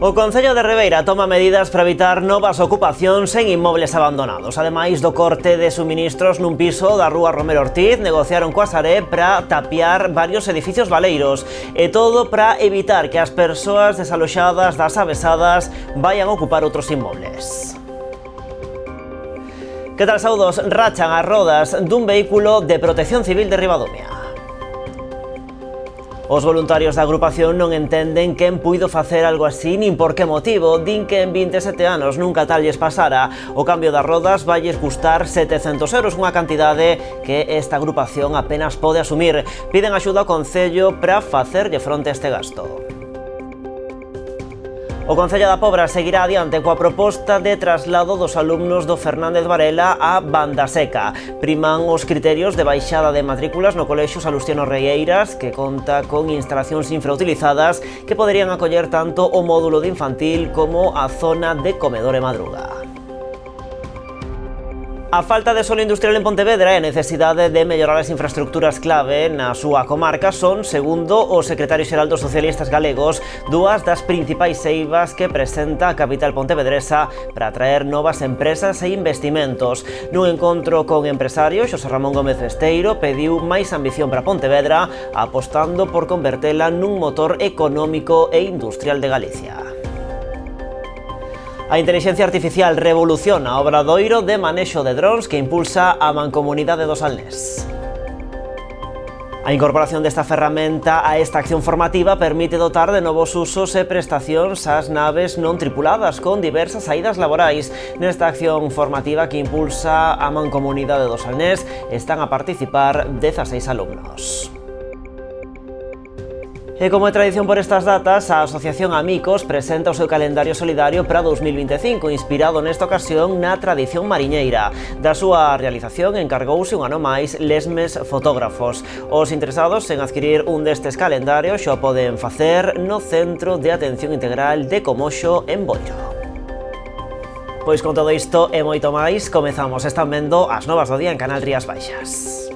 O Concello de Ribeira toma medidas para evitar novas ocupacións en inmobles abandonados. Ademais do corte de suministros nun piso da rúa Romero Ortiz, negociaron coa Sareb para tapiar varios edificios baleiros. E todo para evitar que as persoas desaloxadas das avesadas vayan a ocupar outros inmobles. Que tal, saudos? Rachan as rodas dun vehículo de Protección Civil de Ribadomia. Os voluntarios da agrupación non entenden quen puido facer algo así nin por que motivo. Din que en 27 anos nunca tal lles pasara. O cambio das rodas valles custar 700 euros, unha cantidade que esta agrupación apenas pode asumir. Piden axuda ao Concello para facerlle fronte a este gasto. O Concello da Pobra seguirá adiante coa proposta de traslado dos alumnos do Fernández Varela a Banda Seca. Priman os criterios de baixada de matrículas no Colexio Salustiano Reieiras, que conta con instalacións infrautilizadas que poderían acoller tanto o módulo de infantil como a zona de comedor e madruga. A falta de solo industrial en Pontevedra e a necesidade de mellorar as infraestructuras clave na súa comarca son, segundo o secretario xeral dos socialistas galegos, dúas das principais eivas que presenta a capital pontevedresa para atraer novas empresas e investimentos. Nun encontro con empresarios, Xosé Ramón Gómez Besteiro pediu máis ambición para Pontevedra, apostando por convertela nun motor económico e industrial de Galicia. A inteligencia artificial revoluciona o obradoiro de manexo de drons que impulsa a Mancomunidade do Salnés. A incorporación desta ferramenta a esta acción formativa permite dotar de novos usos e prestacións ás naves non tripuladas con diversas saídas laborais. Nesta acción formativa que impulsa a Mancomunidade do Salnés están a participar 16 alumnos. E como é tradición por estas datas, a Asociación Amicos presenta o seu calendario solidario para 2025, inspirado nesta ocasión na tradición mariñeira. Da súa realización encargouse un ano máis Lesmes Fotógrafos. Os interesados en adquirir un destes calendarios xa o poden facer no Centro de Atención Integral de Comoxo en Boiro. Pois con todo isto e moito máis, comezamos. Están vendo as novas do día en Canal Rías Baixas.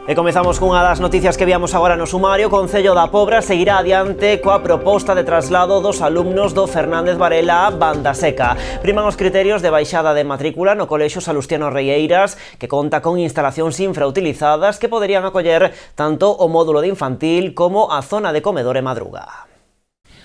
E comezamos cunha das noticias que víamos agora no sumario. O Concello da Pobra seguirá adiante coa proposta de traslado dos alumnos do Fernández Varela a Banda Seca. Priman os criterios de baixada de matrícula no Colexio Salustiano Reieiras, que conta con instalacións infrautilizadas que poderían acoller tanto o módulo de infantil como a zona de comedor e madruga.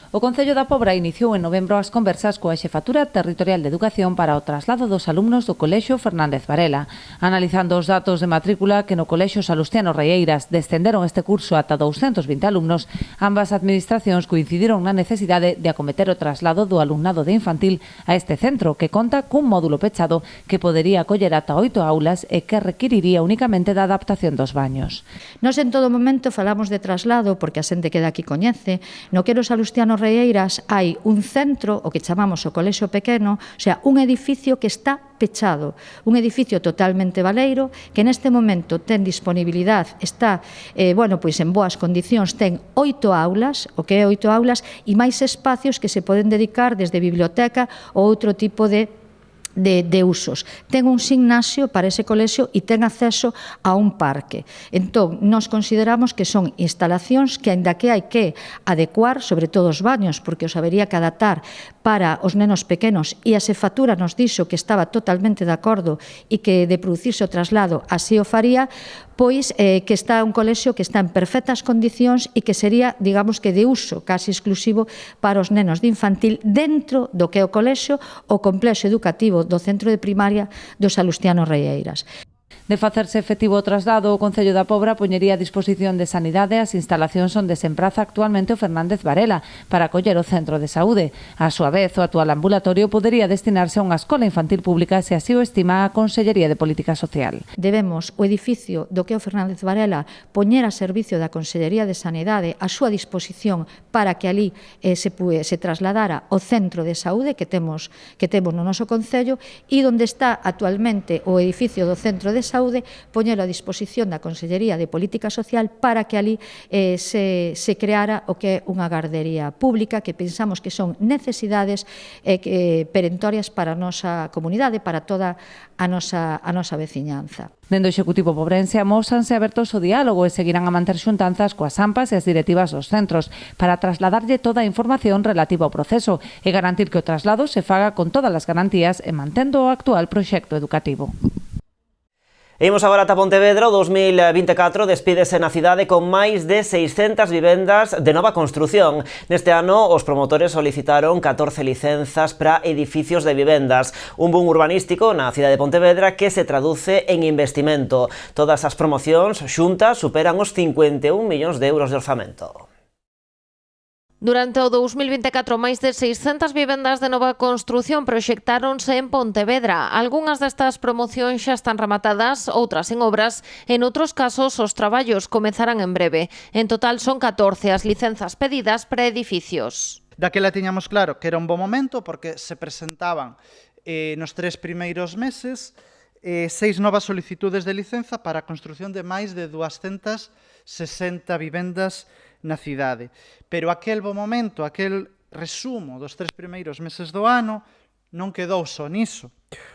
O Concello da Pobra iniciou en novembro as conversas coa Xefatura Territorial de Educación para o traslado dos alumnos do Colexio Fernández Varela. Analizando os datos de matrícula que no Colexio Salustiano Reieiras descenderon este curso ata 220 alumnos, ambas administracións coincidiron na necesidade de acometer o traslado do alumnado de infantil a este centro, que conta cun módulo pechado que podería acoller ata 8 aulas e que requiriría únicamente da adaptación dos baños. Nos en todo momento falamos de traslado porque a xente que daqui coñece. No que era o Salustiano Reieiras hai un centro, o que chamamos o Colexio Pequeno, o sea, un edificio que está pechado, un edificio totalmente baleiro que neste momento ten disponibilidade, está pois en boas condicións, ten 8 aulas, o que é 8 aulas e máis espacios que se poden dedicar desde biblioteca ou outro tipo de usos. Ten un gimnasio para ese colexio e ten acceso a un parque. Entón, nos consideramos que son instalacións que, aínda que hai que adecuar, sobre todo os baños, porque os habería que adaptar para os nenos pequenos, e a Xefatura nos dixo que estaba totalmente de acordo e que de producirse o traslado así o faría, pois que está un colexio que está en perfectas condicións e que sería, digamos que de uso casi exclusivo para os nenos de infantil dentro do que é o colexio, o complexo educativo do centro de primaria do Salustiano Reieiras. De facerse efectivo o traslado, o Concello da Pobra poñería a disposición de Sanidade as instalacións onde se empraza actualmente o Fernández Varela para acoller o centro de saúde. A súa vez, o actual ambulatorio podería destinarse a unha escola infantil pública se así o estima a Consellería de Política Social. Debemos o edificio do que é o Fernández Varela poñer a servicio da Consellería de Sanidade a súa disposición para que ali se trasladara o centro de saúde que temos no noso Concello, e onde está actualmente o edificio do centro de saúde Saúde, poñelo a disposición da Consellería de Política Social para que ali se creara o que é unha gardería pública que pensamos que son necesidades perentorias para a nosa comunidade, para toda a nosa veciñanza. Dende o Executivo pobrense amósanse abertos ao diálogo e seguirán a manter xuntanzas coas AMPAs e as directivas dos centros para trasladarlle toda a información relativa ao proceso e garantir que o traslado se faga con todas as garantías e mantendo o actual proxecto educativo. Imos agora ata Pontevedra. O 2024 despídese na cidade con máis de 600 vivendas de nova construción. Neste ano, os promotores solicitaron 14 licenzas para edificios de vivendas. Un boom urbanístico na cidade de Pontevedra que se traduce en investimento. Todas as promocións xuntas superan os 51 millóns de euros de orzamento. Durante o 2024, máis de 600 vivendas de nova construción proxectáronse en Pontevedra. Algúnas destas promocións xa están rematadas, outras en obras, en outros casos os traballos comezarán en breve. En total son 14 as licenzas pedidas para edificios. Daquela tiñamos claro que era un bo momento porque se presentaban nos 3 primeiros meses 6 novas solicitudes de licenza para a construción de máis de 260 vivendas na cidade. Pero aquel bo momento, aquel resumo dos 3 primeiros meses do ano, non quedou só niso.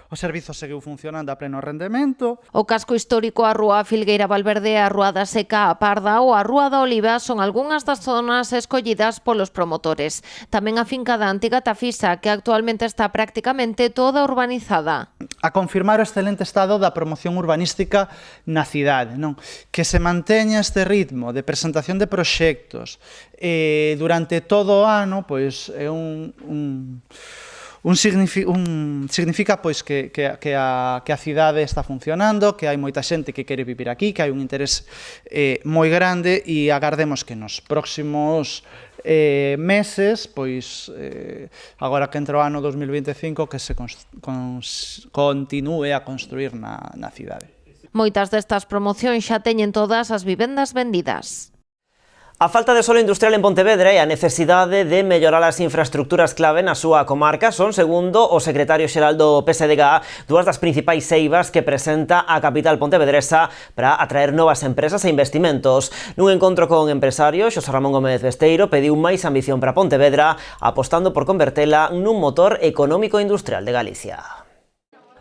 O servizo seguiu funcionando a pleno rendemento. O casco histórico, a Rúa Filgueira Valverde, a Rúa da Seca, a Parda ou a Rúa da Oliva son algunhas das zonas escollidas polos promotores. Tamén a finca da antiga Tafisa, que actualmente está prácticamente toda urbanizada. A confirmar o excelente estado da promoción urbanística na cidade, non? Que se manteña este ritmo de presentación de proxectos durante todo o ano, pois é significa pois que a cidade está funcionando, que hai moita xente que quere vivir aquí, que hai un interés moi grande e agardemos que nos próximos meses, pois agora que entra o ano 2025, que se continúe a construir na cidade. Moitas destas promocións xa teñen todas as vivendas vendidas. A falta de solo industrial en Pontevedra e a necesidade de mellorar as infraestructuras clave na súa comarca son, segundo o secretario xeral do PSDG, dúas das principais eivas que presenta a capital pontevedresa para atraer novas empresas e investimentos. Nun encontro con empresarios, Xosé Ramón Gómez Besteiro pediu máis ambición para Pontevedra, apostando por convertela nun motor económico e industrial de Galicia.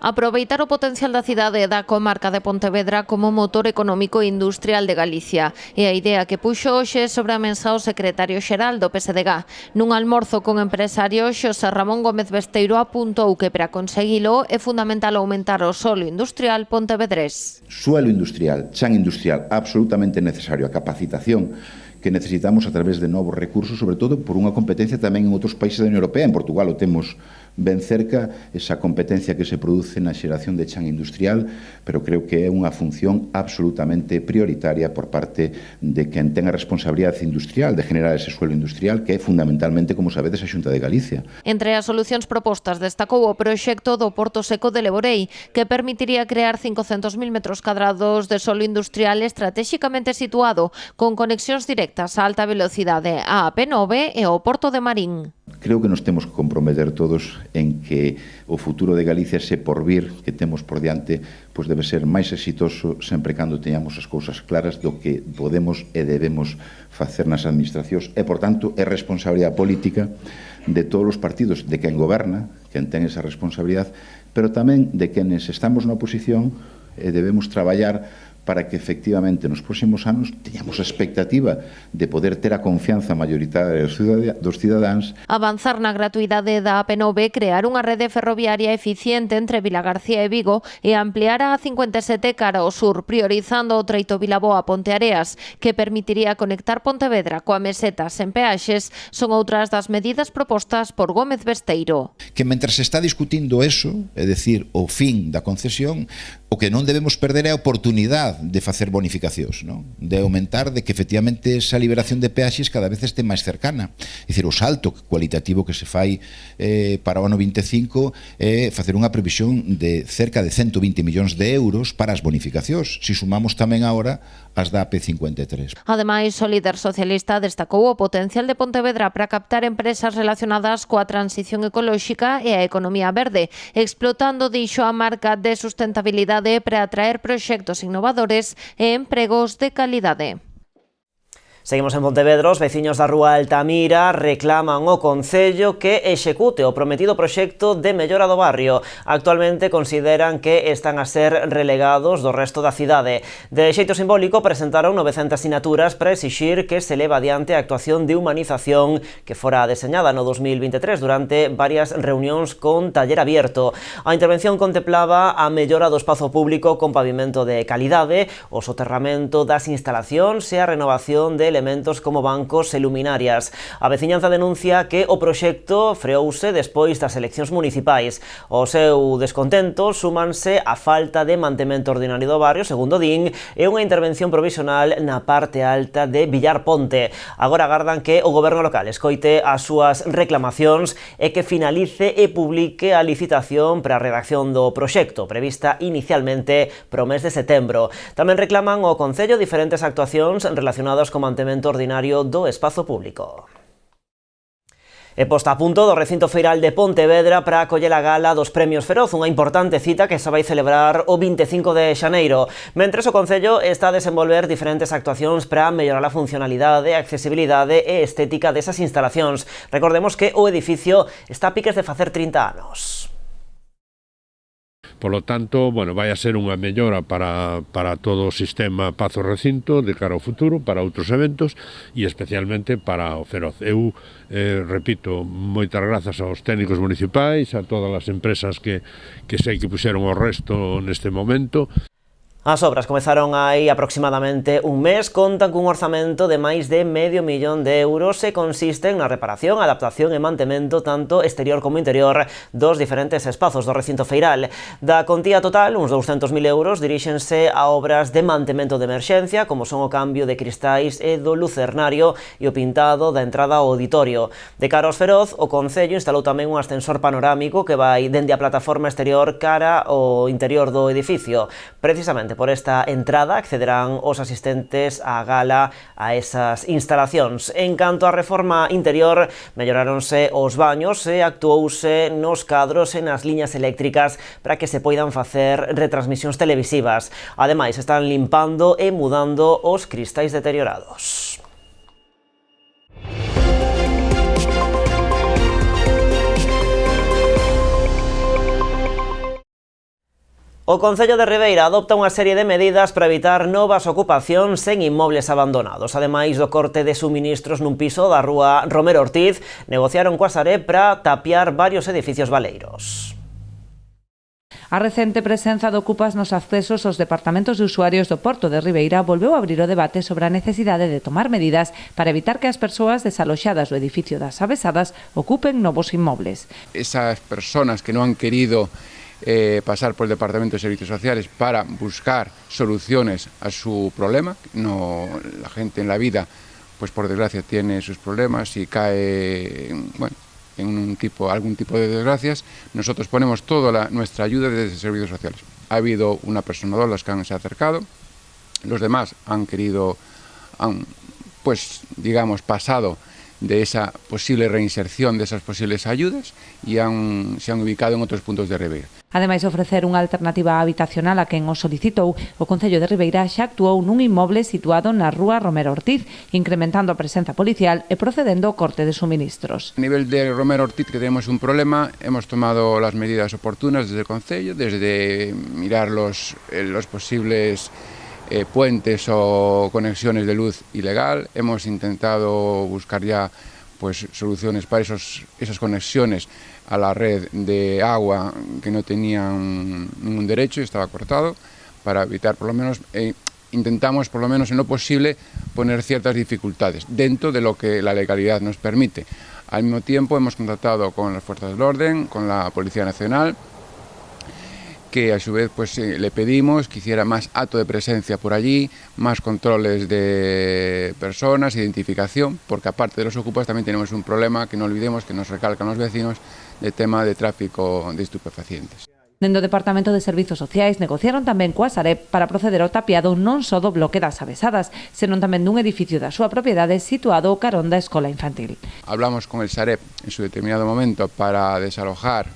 Aproveitar o potencial da cidade e da comarca de Pontevedra como motor económico e industrial de Galicia. É a idea que puxo hoxe sobre a mesa o secretario xeral do PSDG. Nun almorzo con empresarios, Xosé Ramón Gómez Besteiro apuntou que para conseguilo é fundamental aumentar o solo industrial pontevedrés. Suelo industrial, chan industrial, absolutamente necesario. A capacitación que necesitamos a través de novos recursos, sobre todo por unha competencia tamén en outros países da Unión Europea. En Portugal o temos ben cerca, esa competencia que se produce na xeración de chan industrial, pero creo que é unha función absolutamente prioritaria por parte de quen ten a responsabilidade industrial de generar ese suelo industrial, que é fundamentalmente, como sabedes, a Xunta de Galicia. Entre as solucións propostas destacou o proxecto do Porto Seco de Leborei, que permitiría crear 500.000 metros cadrados de solo industrial estratéxicamente situado, con conexións directas a alta velocidade á AP9 e ao Porto de Marín. Creo que nos temos que comprometer todos en que o futuro de Galicia, ese porvir que temos por diante, pois debe ser máis exitoso sempre cando teñamos as cousas claras do que podemos e debemos facer nas administracións e, por tanto, é responsabilidade política de todos os partidos, de quen goberna, quen ten esa responsabilidade, pero tamén de quenes estamos na oposición e debemos traballar para que efectivamente nos próximos anos teñamos a expectativa de poder ter a confianza maioritaria dos cidadáns. Avanzar na gratuidade da AP9, crear unha rede ferroviaria eficiente entre Vilagarcía e Vigo e ampliar a 57 cara ao sur, priorizando o treito Vilaboa-Ponteareas, que permitiría conectar Pontevedra coa meseta sen peaxes, son outras das medidas propostas por Gómez Besteiro. Que mentre se está discutindo eso, é dicir, o fin da concesión, o que non debemos perder é a oportunidade posibilidade de facer bonificacións, non? De aumentar, de que efectivamente esa liberación de peaxes cada vez este máis cercana. É dicir, o salto cualitativo que se fai para o ano 25 é facer unha previsión de cerca de 120 millóns de euros para as bonificacións, se sumamos tamén agora as da AP53. Ademais, o líder socialista destacou o potencial de Pontevedra para captar empresas relacionadas coa transición ecolóxica e a economía verde, explotando, dixo, a marca de sustentabilidade para atraer proxectos innovadores e empregos de calidade. Seguimos en Pontevedra. Os veciños da rúa Altamira reclaman ao Concello que execute o prometido proxecto de mellora do barrio. Actualmente consideran que están a ser relegados do resto da cidade. De xeito simbólico presentaron 900 sinaturas para exixir que se leva adiante a actuación de humanización que fora deseñada no 2023 durante varias reunións con taller abierto. A intervención contemplaba a mellora do espazo público con pavimento de calidade, o soterramento das instalacións e a renovación de elementos como bancos e luminarias. A veciñanza denuncia que o proxecto freouse despois das eleccións municipais. O seu descontento súmanse a falta de mantemento ordinario do barrio, segundo din, e unha intervención provisional na parte alta de Villar Ponte. Agora agardan que o goberno local escoite as súas reclamacións e que finalice e publique a licitación para a redacción do proxecto, prevista inicialmente para o mes de setembro. Tamén reclaman ao Concello diferentes actuacións relacionadas co mantemento ordinario do espazo público. E posta a punto do recinto feiral de Pontevedra para acoller a gala dos Premios Feroz, unha importante cita que se vai celebrar o 25 de xaneiro. Mentres, o Concello está a desenvolver diferentes actuacións para mellorar a funcionalidade, a accesibilidade e estética desas instalacións. Recordemos que o edificio está a piques de facer 30 anos. Polo tanto, vai a ser unha mellora para todo o sistema Pazo Recinto de cara ao futuro, para outros eventos e especialmente para o Feroz. Eu repito, moitas grazas aos técnicos municipais, a todas as empresas que sei que puxeron o resto neste momento. As obras comezaron hai aproximadamente un mes, contan cun orzamento de máis de €500.000 e consisten na reparación, adaptación e mantemento tanto exterior como interior dos diferentes espazos do recinto feiral. Da contía total, uns €200.000 diríxense a obras de mantemento de emerxencia, como son o cambio de cristais e do lucernario e o pintado da entrada ao auditorio. De cara aos Feroz, o Concello instalou tamén un ascensor panorámico que vai dende a plataforma exterior cara ao interior do edificio. Precisamente por esta entrada accederán os asistentes á gala a esas instalacións. En canto á reforma interior, melloráronse os baños e actuouse nos cadros e nas liñas eléctricas para que se poidan facer retransmisións televisivas. Ademais, están limpando e mudando os cristais deteriorados. O Concello de Ribeira adopta unha serie de medidas para evitar novas ocupacións en inmobles abandonados. Ademais do corte de suministros nun piso da rúa Romero Ortiz, negociaron coa Sareb para tapiar varios edificios baleiros. A recente presenza de ocupas nos accesos aos departamentos de usuarios do Porto de Ribeira volveu a abrir o debate sobre a necesidade de tomar medidas para evitar que as persoas desaloxadas do edificio das Avesadas ocupen novos inmobles. Esas personas que non han querido pasar por el Departamento de Servicios Sociales para buscar soluciones a su problema. La gente en la vida, pues por desgracia, tiene sus problemas y cae en algún tipo de desgracias. Nosotros ponemos toda nuestra ayuda desde Servicios Sociales. Ha habido una persona o dos que se ha acercado, los demás han pasado de esa posible reinserción de esas posibles ayudas e se han ubicado en outros puntos de Ribeira. Ademais de ofrecer unha alternativa habitacional a quen o solicitou, o Concello de Ribeira xa actuou nun inmoble situado na rúa Romero Ortiz, incrementando a presenza policial e procedendo ao corte de suministros. A nivel de Romero Ortiz, que tenemos un problema, hemos tomado las medidas oportunas desde el Concello, desde mirar los posibles puentes o conexiones de luz ilegal. Hemos intentado buscar ya soluciones para esas conexiones a la red de agua que no tenían ningún derecho y estaba cortado, para evitar por lo menos, intentamos por lo menos en lo posible poner ciertas dificultades dentro de lo que la legalidad nos permite. Al mismo tiempo hemos contactado con las fuerzas del orden, con la Policía Nacional, que a su vez pues le pedimos que hiciera más acto de presencia por allí, más controles de personas, identificación, porque aparte de los ocupas también tenemos un problema que no olvidemos, que nos recalcan los vecinos, de tema de tráfico de estupefacientes. Dentro do Departamento de Servizos Sociais negociaron tamén coa Sareb para proceder ao tapiado non só do bloque das Avesadas, senón tamén dun edificio da súa propiedade situado carón da escola infantil. Hablamos con el Sareb en su determinado momento para desalojar,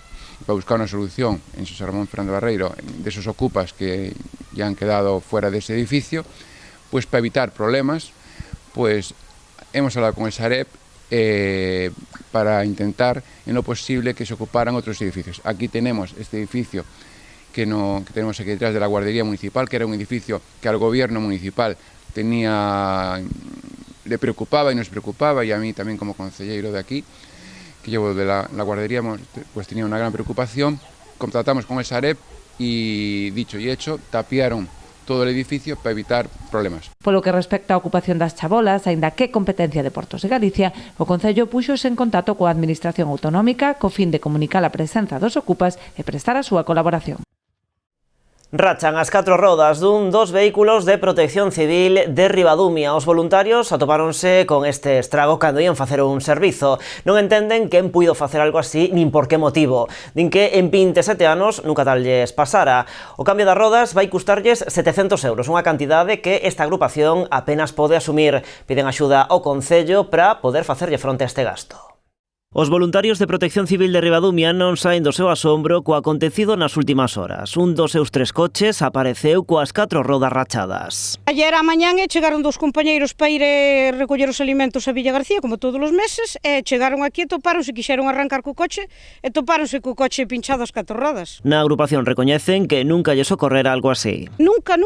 para buscar una solución en José Ramón Fernández Barreiro de esos ocupas que ya han quedado fuera de ese edificio, pues para evitar problemas, pues hemos hablado con el Sareb para intentar en lo posible que se ocuparan otros edificios. Aquí tenemos este edificio que tenemos aquí detrás de la guardería municipal, que era un edificio que al gobierno municipal le preocupaba y nos preocupaba, y a mí también como consejero de aquí, que llevo de la guardería, pues tenía una gran preocupación. Contratamos con el Sareb y, dicho y hecho, tapiaron todo el edificio para evitar problemas. Polo que respecta á ocupación das chabolas, aínda que competencia de Portos de Galicia, o Concello púxose en contacto coa Administración Autonómica co fin de comunicar a presenza dos ocupas e prestar a súa colaboración. Rachan as 4 rodas dun dos vehículos de Protección Civil de Ribadumia. Os voluntarios atopáronse con este estrago cando ian facer un servizo. Non entenden quen puido facer algo así nin por que motivo. Din que en 27 anos nunca tal lles pasara. O cambio das rodas vai custarlles 700 euros, unha cantidade que esta agrupación apenas pode asumir. Piden axuda ao Concello para poder facerlle fronte a este gasto. Os voluntarios de Protección Civil de Ribadumia non saen do seu asombro co acontecido nas últimas horas. Un dos seus 3 coches apareceu coas 4 rodas rachadas. Ayer á mañán chegaron 2 compañeiros para ir recoller os alimentos a Villa García, como todos os meses, e chegaron aquí e topáronse, quixeron arrancar co coche e topáronse co coche pinchado as 4 rodas. Na agrupación recoñecen que nunca lles ocorrera algo así. Nunca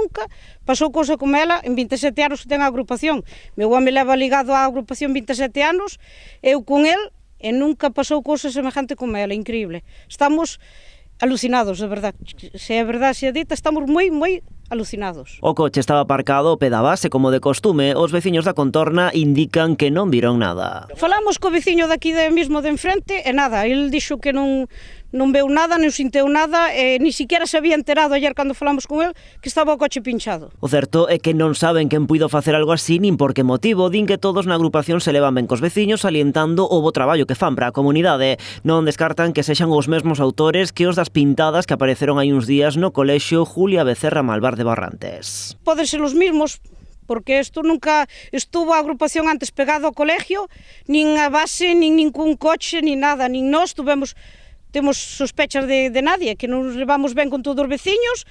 pasou cousa como ela en 27 anos que ten a agrupación. Meu home leva ligado á agrupación 27 anos, eu con el, e nunca pasou cousa semejante como ela, increíble. Estamos alucinados, de verdade. Se é verdade, se é dita, estamos moi alucinados. O coche estaba aparcado ao pé da base, como de costume. Os veciños da contorna indican que non viron nada. Falamos co veciño daqui mesmo de enfrente e nada, el dixo que non veu nada, non sinteu nada, e ni siquiera se había enterado ayer cando falamos con el que estaba o coche pinchado. O certo é que non saben quen puido facer algo así nin por que motivo. Din que todos na agrupación se levan ben cos veciños, salientando o bo traballo que fan para a comunidade. Non descartan que sexan os mesmos autores que os das pintadas que apareceron hai uns días no colexio Julia Becerra Malvar de Barrantes. Poden ser os mesmos, porque isto nunca estuvo a agrupación antes pegado ao colegio, nin a base, nin ningún coche, nin nada, nin nós temos sospechas de nadie, que nos levamos ben con todos os veciños.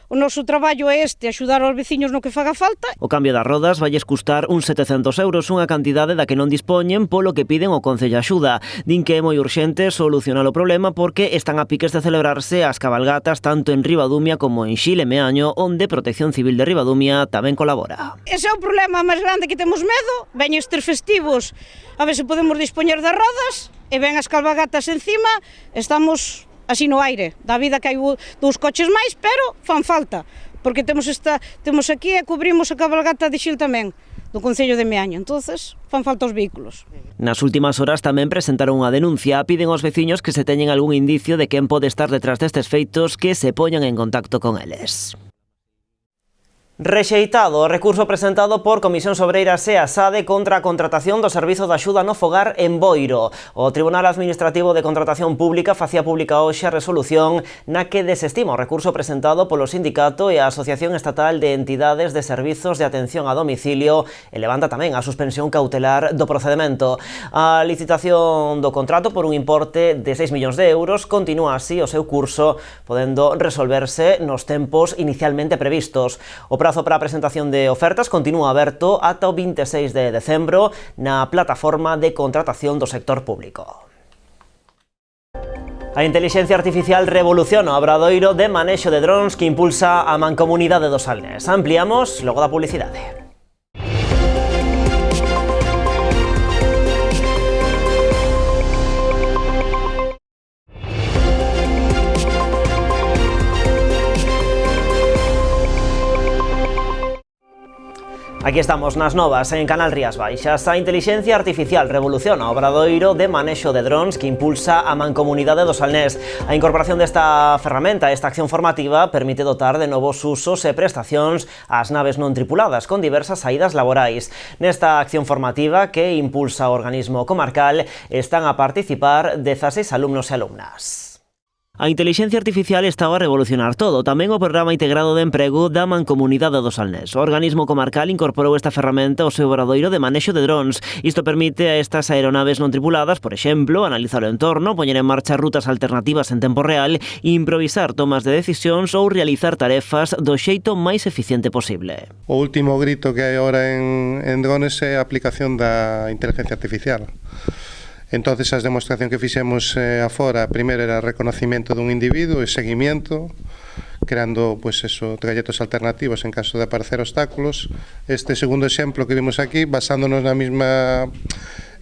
O noso traballo é axudar aos veciños no que faga falta. O cambio das rodas valles custar uns 700 euros, unha cantidade da que non dispoñen, polo que piden ao Concello axuda. Din que é moi urxente solucionar o problema porque están a piques de celebrarse as cabalgatas tanto en Ribadumia como en Xile Meaño, onde Protección Civil de Ribadumia tamén colabora. Ese é o problema máis grande que temos medo. Veñen estes festivos a ver se podemos dispoñer das rodas e ven as cabalgatas encima, estamos así no aire, da vida que hai 2 coches máis, pero fan falta, porque temos aquí e cubrimos a cabalgata de Xil tamén, do Concello de Meaño, entonces fan falta os vehículos. Nas últimas horas tamén presentaron unha denuncia, piden aos veciños que se teñen algún indicio de quen pode estar detrás destes feitos que se poñan en contacto con eles. Rexeitado o recurso presentado por Comisións Obreiras e a SADE contra a contratación do Servizo de Axuda no Fogar en Boiro. O Tribunal Administrativo de Contratación Pública facía pública hoxe a resolución na que desestima o recurso presentado polo sindicato e a Asociación Estatal de Entidades de Servizos de Atención a Domicilio e levanta tamén a suspensión cautelar do procedemento. A licitación do contrato por un importe de 6 millóns de euros continúa así o seu curso, podendo resolverse nos tempos inicialmente previstos. O prazo para a presentación de ofertas continúa aberto ata o 26 de decembro na plataforma de contratación do sector público. A intelixencia artificial revoluciona o obradoiro de manexo de drons que impulsa a Mancomunidade do Salnés. Ampliamos logo da publicidade. A Aquí estamos nas novas en Canal Rías Baixas. A inteligencia artificial revoluciona o obradoiro de manexo de drones que impulsa a Mancomunidade do Salnés. A incorporación desta ferramenta, esta acción formativa, permite dotar de novos usos e prestacións ás naves non tripuladas con diversas saídas laborais. Nesta acción formativa que impulsa o organismo comarcal están a participar 16 alumnos e alumnas. A inteligencia artificial estaba a revolucionar todo, tamén o Programa Integrado de Emprego da Mancomunidade do Salnés. O organismo comarcal incorporou esta ferramenta ao seu obradoiro de manexo de drones. Isto permite a estas aeronaves non tripuladas, por exemplo, analizar o entorno, poñer en marcha rutas alternativas en tempo real, improvisar tomas de decisións ou realizar tarefas do xeito máis eficiente posible. O último grito que hai agora en drones é a aplicación da inteligencia artificial. Entonces, as demostracións que fixemos afora, primeiro era reconocimiento dun individuo e seguimiento, creando traxectos alternativos en caso de aparecer obstáculos. Este segundo exemplo que vimos aquí, basándonos na mesma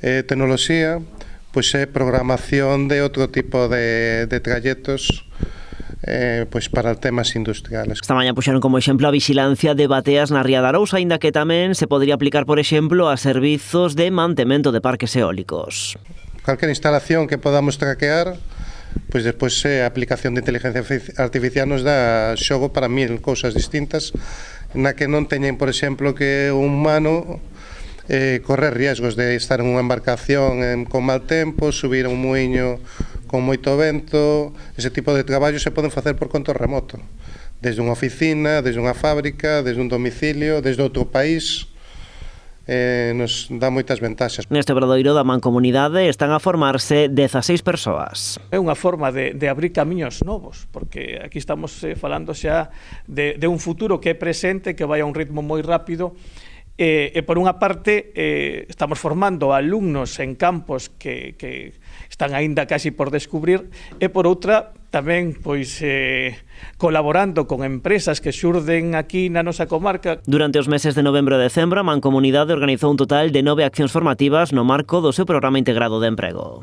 tecnoloxía, é programación de outro tipo de traxectos para temas industriales. Esta mañá puxeron como exemplo a vixilancia de bateas na Ría de Arousa, aínda que tamén se podría aplicar, por exemplo, a servizos de mantemento de parques eólicos. Calquera instalación que podamos traquear, despois a aplicación de inteligencia artificial nos dá xogo para 1000 cousas distintas, na que non teñen, por exemplo, que un humano correr riesgos de estar en unha embarcación con mal tempo, subir a un muiño con moito vento. Ese tipo de traballos se poden facer por control remoto, desde unha oficina, desde unha fábrica, desde un domicilio, desde outro país. Nos dá moitas ventaxas. Neste obradoiro da Mancomunidade están a formarse 16 persoas. É unha forma de abrir camiños novos, porque aquí estamos falando xa de un futuro que é presente, que vai a un ritmo moi rápido. E por unha parte estamos formando alumnos en campos que están aínda casi por descubrir, e por outra tamén colaborando con empresas que xurden aquí na nosa comarca. Durante os meses de novembro e decembro, a Mancomunidade organizou un total de 9 accións formativas no marco do seu Programa Integrado de Emprego.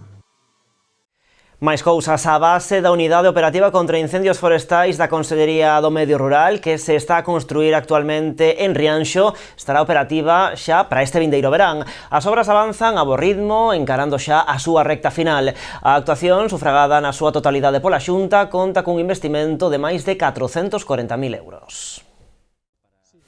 Máis cousas, a base da Unidade Operativa contra Incendios Forestais da Consellería do Medio Rural, que se está a construir actualmente en Rianxo, estará operativa xa para este vindeiro verán. As obras avanzan a bo ritmo, encarando xa a súa recta final. A actuación, sufragada na súa totalidade pola Xunta, conta cun investimento de máis de 440.000 euros.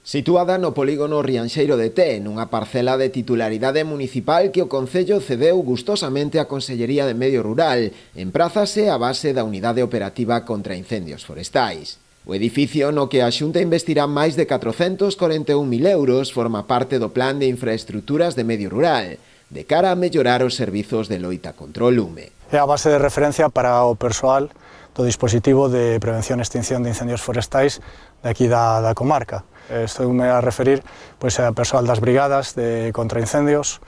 Situada no polígono Rianxeiro de Té, nunha parcela de titularidade municipal que o Concello cedeu gustosamente á Consellería de Medio Rural, emprázase a base da Unidade Operativa contra Incendios Forestais. O edificio no que a Xunta investirá máis de 441.000 euros forma parte do Plan de Infraestructuras de Medio Rural, de cara a mellorar os servizos de loita contra o lume. É a base de referencia para o persoal do dispositivo de prevención e extinción de incendios forestais de aquí da comarca. Estou-me a referir a persoal das brigadas de contraincendios,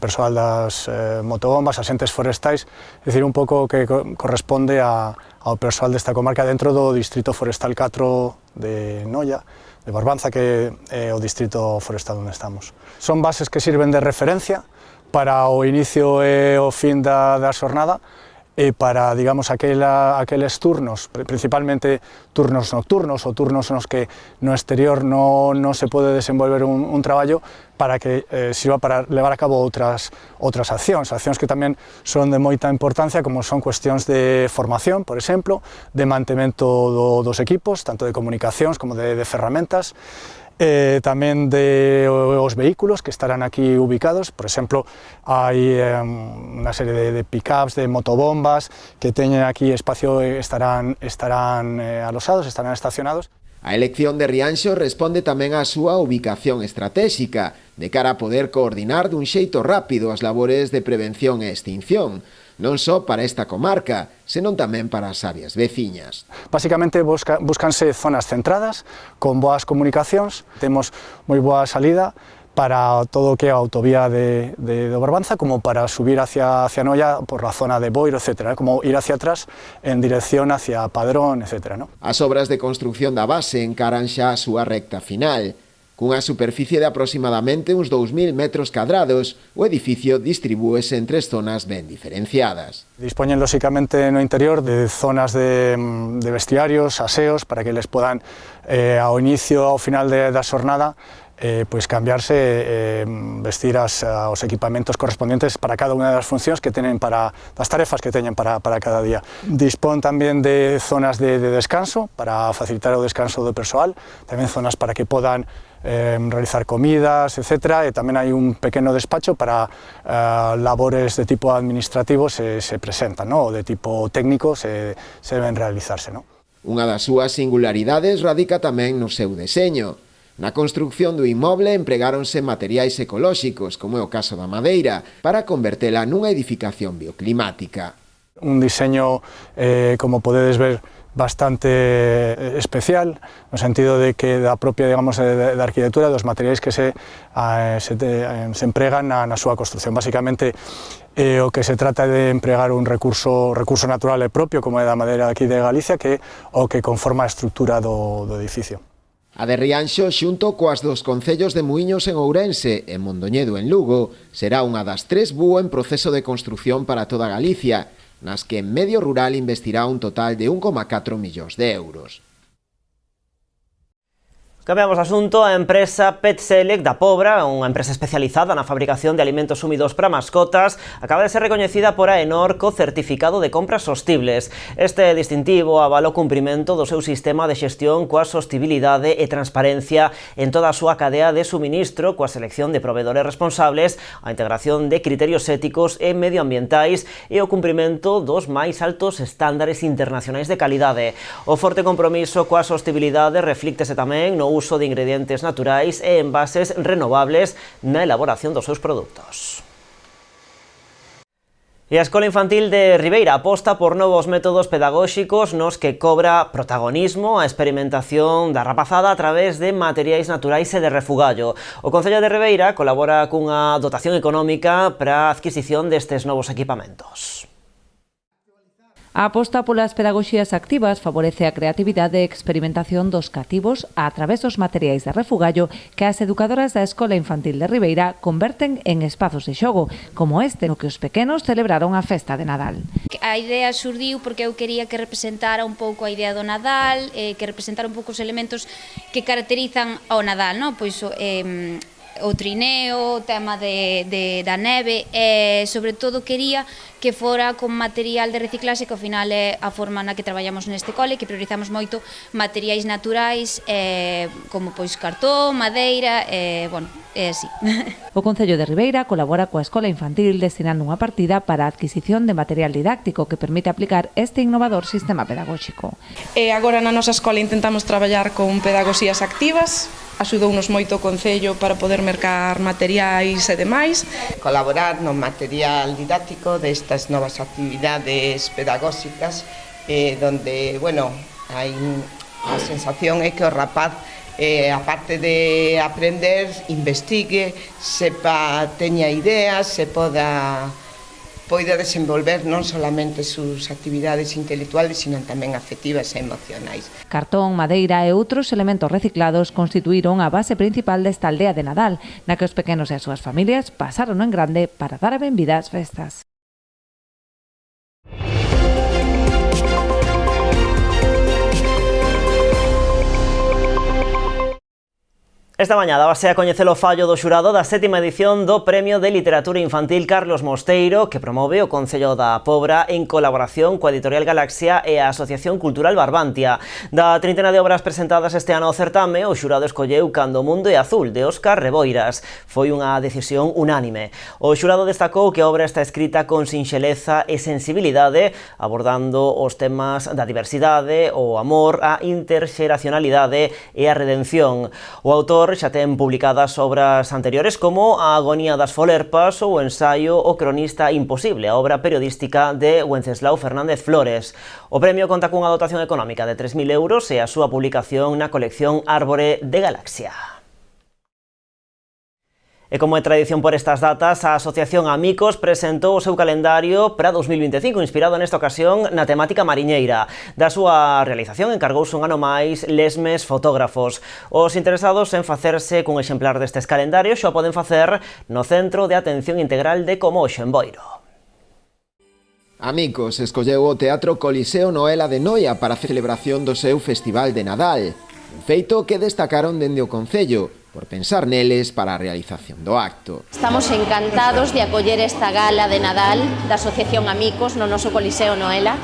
persoal das motobombas, asentes forestais, é dicir, un pouco que corresponde ao persoal desta comarca dentro do Distrito Forestal 4 de Noia, de Barbanza, que é o distrito forestal onde estamos. Son bases que sirven de referencia para o inicio e o fin da xornada, e para, digamos, aqueles turnos, principalmente turnos nocturnos ou turnos nos que no exterior non se pode desenvolver un traballo, para que sirva para levar a cabo outras accións que tamén son de moita importancia, como son cuestións de formación, por exemplo, de mantemento dos equipos, tanto de comunicacións como de ferramentas, tamén de os vehículos que estarán aquí ubicados. Por exemplo, hai unha serie de pick-ups, de motobombas que teñen aquí espacio, estarán alosados, estarán estacionados. A elección de Rianxo responde tamén á súa ubicación estratégica, de cara a poder coordinar dun xeito rápido as labores de prevención e extinción, non só para esta comarca, senón tamén para as áreas veciñas. Básicamente búscanse zonas centradas, con boas comunicacións, temos moi boa salida para todo o que é a autovía de Barbanza, como para subir hacia Noia por la zona de Boiro, etc., como ir hacia atrás en dirección hacia Padrón, etc. As obras de construcción da base encaran xa a súa recta final. Cunha superficie de aproximadamente uns 2.000 metros cadrados, o edificio distribúese en 3 zonas ben diferenciadas. Dispoñen, lóxicamente, no interior de zonas de vestiarios, aseos, para que les podan, ao inicio ao final da xornada, pois cambiarse, vestir os equipamentos correspondientes para cada unha das funcións que teñen das tarefas que teñen para cada día. Dispón tamén de zonas de descanso para facilitar o descanso do persoal, tamén zonas para que podan realizar comidas, etc. E tamén hai un pequeno despacho para labores de tipo administrativo se presentan, ou de tipo técnico se deben realizarse. Unha das súas singularidades radica tamén no seu deseño. Na construcción do inmoble empregáronse materiais ecolóxicos, como é o caso da madeira, para convertela nunha edificación bioclimática. Un diseño, como podedes ver, bastante especial, no sentido de que da propia, digamos, da arquitectura, dos materiais que se empregan na súa construcción. Básicamente, o que se trata de empregar un recurso natural e propio, como é da madeira aquí de Galicia, que o que conforma a estrutura do edificio. A de Rianxo, xunto coas dos concellos de Muíños en Ourense e Mondoñedo en Lugo, será unha das 3 BUO en proceso de construción para toda Galicia, nas que en medio rural investirá un total de 1,4 millóns de euros. Cambiamos de asunto. A empresa PetSelect da Pobra, unha empresa especializada na fabricación de alimentos húmidos para mascotas, acaba de ser recoñecida por AENOR co certificado de compras sostibles. Este distintivo avala o cumprimento do seu sistema de xestión coa sostibilidade e transparencia en toda a súa cadea de suministro, coa selección de proveedores responsables, a integración de criterios éticos e medioambientais e o cumprimento dos máis altos estándares internacionais de calidade. O forte compromiso coa sostibilidade reflíctese tamén no uso de ingredientes naturais e envases renovables na elaboración dos seus produtos. E a Escola Infantil de Ribeira aposta por novos métodos pedagóxicos nos que cobra protagonismo a experimentación da rapazada a través de materiais naturais e de refugallo. O Concello de Ribeira colabora cunha dotación económica para a adquisición destes novos equipamentos. A aposta polas pedagoxías activas favorece a creatividade e experimentación dos cativos a través dos materiais de refugallo que as educadoras da Escola Infantil de Ribeira converten en espazos de xogo, como este no que os pequenos celebraron a festa de Nadal. A idea surdiu porque eu quería que representara un pouco a idea do Nadal, que representara un pouco os elementos que caracterizan ao Nadal, non? Pois o trineo, o tema da neve e, sobre todo, quería que fora con material de reciclaxe, que ao final é a forma na que traballamos neste cole, que priorizamos moito materiais naturais, como pois cartón, madeira, bueno, é así. O Concello de Ribeira colabora coa Escola Infantil destinando unha partida para a adquisición de material didáctico que permite aplicar este innovador sistema pedagóxico. E agora na nosa escola intentamos traballar con pedagogías activas, axudounos moito o Concello para poder mercar materiais e demais. Colaborar no material didáctico destas novas actividades pedagóxicas donde, bueno, hai a sensación é que o rapaz aparte de aprender, investigue, sepa, teña ideas, se poida desenvolver non solamente sus actividades intelectuales, sino tamén afectivas e emocionais. Cartón, madeira e outros elementos reciclados constituíron a base principal desta aldea de Nadal, na que os pequenos e as súas familias pasaron en grande para dar a benvida ás festas. Esta mañá dábase a coñecer o fallo do xurado da 7ª edición do Premio de Literatura Infantil Carlos Mosteiro, que promove o Concello da Pobra en colaboración coa Editorial Galaxia e a Asociación Cultural Barbantia. Da trintena de obras presentadas este ano ao certame, o xurado escolleu Cando o mundo é azul, de Óscar Reboiras. Foi unha decisión unánime. O xurado destacou que a obra está escrita con sinxeleza e sensibilidade, abordando os temas da diversidade, o amor, a interxeracionalidade e a redención. O autor xa ten publicadas obras anteriores como A agonía das folerpas ou o ensaio O cronista imposible, a obra periodística de Wenceslao Fernández Flores. O premio conta cunha dotación económica de 3.000 euros e a súa publicación na colección Árbore de Galaxia. E como é tradición por estas datas, a Asociación Amicos presentou o seu calendario para 2025, inspirado nesta ocasión na temática mariñeira. Da súa realización encargouse un ano máis Lesmes Fotógrafos. Os interesados en facerse cun exemplar destes calendarios xa o poden facer no Centro de Atención Integral de Comoxo, en Boiro. Amicos escolleu o Teatro Coliseo Noela de Noia para a celebración do seu Festival de Nadal. Un feito que destacaron dende o Concello, por pensar neles para a realización do acto. Estamos encantados de acoller esta gala de Nadal da Asociación Amicos no noso Coliseo Noela.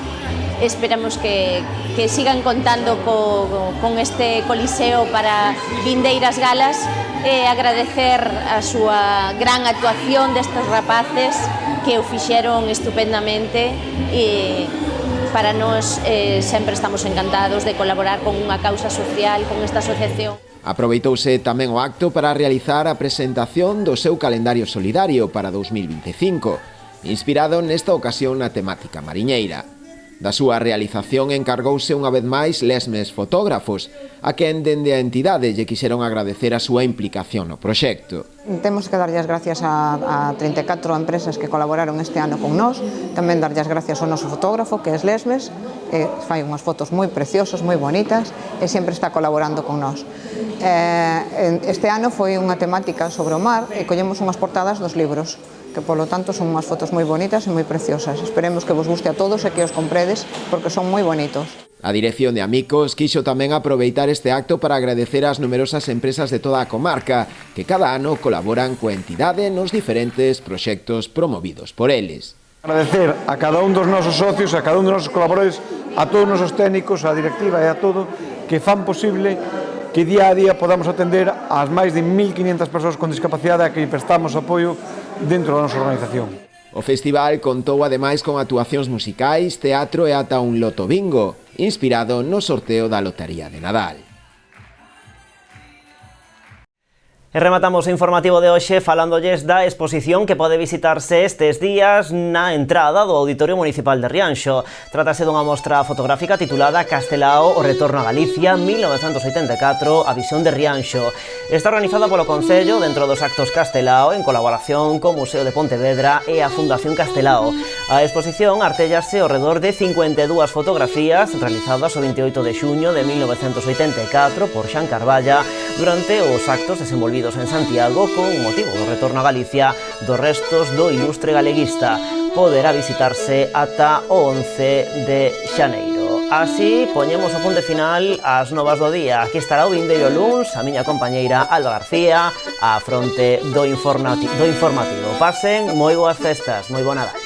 Esperamos que sigan contando con este coliseo para vindeiras galas e agradecer a súa gran actuación destes rapaces que o fixeron estupendamente e para nós sempre estamos encantados de colaborar con unha causa social, con esta asociación. Aproveitouse tamén o acto para realizar a presentación do seu calendario solidario para 2025, inspirado nesta ocasión na temática mariñeira. Da súa realización encargouse unha vez máis Lesmes Fotógrafos, a quen dende a entidade lle quixeron agradecer a súa implicación no proxecto. Temos que darlle as gracias a 34 empresas que colaboraron este ano con nós, tamén darlle as gracias ao noso fotógrafo, que é Lesmes, fai unhas fotos moi preciosas, moi bonitas, e sempre está colaborando con nós. Este ano foi unha temática sobre o mar e collemos unhas portadas dos libros, que polo tanto son unhas fotos moi bonitas e moi preciosas. Esperemos que vos guste a todos e que os compredes, porque son moi bonitos. A dirección de Amicos quixo tamén aproveitar este acto para agradecer ás numerosas empresas de toda a comarca que cada ano colaboran coa entidade nos diferentes proxectos promovidos por eles. Agradecer a cada un dos nosos socios, a cada un dos nosos colaboradores, a todos os nosos técnicos, a directiva e a todo, que fan posible que día a día podamos atender ás máis de 1.500 persoas con discapacidade a que prestamos apoio dentro da nosa organización. O festival contou ademais con actuacións musicais, teatro e ata un loto bingo, inspirado no sorteo da Lotaría de Nadal. E rematamos o informativo de hoxe falándolles da exposición que pode visitarse estes días na entrada do Auditorio Municipal de Rianxo. Trátase dunha mostra fotográfica titulada Castelao, o retorno a Galicia, 1984, a visión de Rianxo. Está organizada polo Concello dentro dos actos Castelao en colaboración co Museo de Pontevedra e a Fundación Castelao. A exposición artéllase ao redor de 52 fotografías realizadas o 28 de xuño de 1984 por Xan Carballa durante os actos desenvolvidos en Santiago con motivo do retorno a Galicia dos restos do ilustre galeguista. Poderá visitarse ata o 11 de xaneiro. Así, poñemos o punto final ás novas do día. Aquí estará o vindeiro luns a miña compañeira Alba García á fronte do informativo. Pasen moi boas festas, moi bo Nadal.